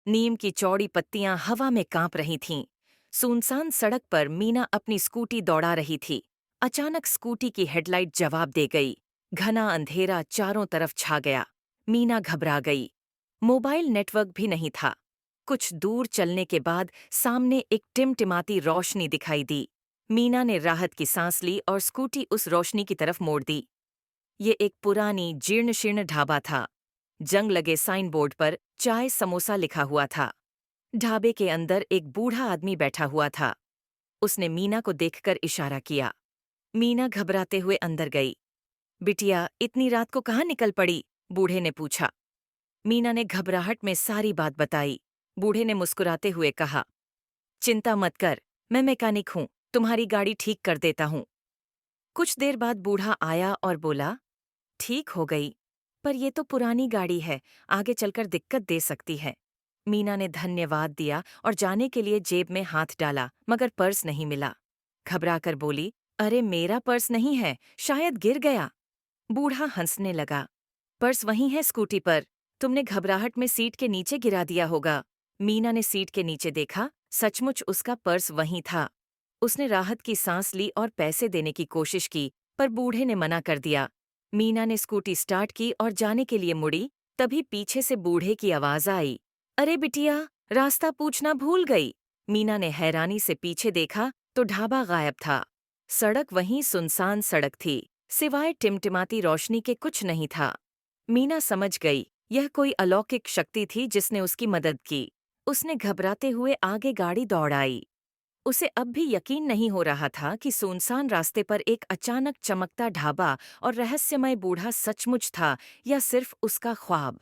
नीम की चौड़ी पत्तियां हवा में कांप रही थीं। सुनसान सड़क पर मीना अपनी स्कूटी दौड़ा रही थी। अचानक स्कूटी की हेडलाइट जवाब दे गई। घना अंधेरा चारों तरफ छा गया। मीना घबरा गई। मोबाइल नेटवर्क भी नहीं था। कुछ दूर चलने के बाद सामने एक टिमटिमाती रोशनी दिखाई दी। मीना ने राहत की सांस ली और स्कूटी उस रोशनी की तरफ मोड़ दी। ये एक पुरानी जीर्ण शीर्ण ढाबा था। जंग लगे साइन बोर्ड पर चाय समोसा लिखा हुआ था। ढाबे के अंदर एक बूढ़ा आदमी बैठा हुआ था। उसने मीना को देखकर इशारा किया। मीना घबराते हुए अंदर गई। बिटिया, इतनी रात को कहाँ निकल पड़ी? बूढ़े ने पूछा। मीना ने घबराहट में सारी बात बताई। बूढ़े ने मुस्कुराते हुए कहा, चिंता मत कर, मैं मैकेनिक हूँ, तुम्हारी गाड़ी ठीक कर देता हूँ। कुछ देर बाद बूढ़ा आया और बोला, ठीक हो गई, पर ये तो पुरानी गाड़ी है, आगे चलकर दिक्कत दे सकती है। मीना ने धन्यवाद दिया और जाने के लिए जेब में हाथ डाला, मगर पर्स नहीं मिला। घबराकर बोली, अरे मेरा पर्स नहीं है, शायद गिर गया। बूढ़ा हंसने लगा। पर्स वहीं है स्कूटी पर, तुमने घबराहट में सीट के नीचे गिरा दिया होगा। मीना ने सीट के नीचे देखा, सचमुच उसका पर्स वहीं था। उसने राहत की सांस ली और पैसे देने की कोशिश की, पर बूढ़े ने मना कर दिया। मीना ने स्कूटी स्टार्ट की और जाने के लिए मुड़ी, तभी पीछे से बूढ़े की आवाज आई, अरे बिटिया, रास्ता पूछना भूल गई। मीना ने हैरानी से पीछे देखा तो ढाबा गायब था। सड़क वहीं सुनसान सड़क थी, सिवाय टिमटिमाती रोशनी के कुछ नहीं था। मीना समझ गई, यह कोई अलौकिक शक्ति थी जिसने उसकी मदद की। उसने घबराते हुए आगे गाड़ी दौड़ाई। उसे अब भी यकीन नहीं हो रहा था कि सुनसान रास्ते पर एक अचानक चमकता ढाबा और रहस्यमय बूढ़ा सचमुच था या सिर्फ उसका ख्वाब।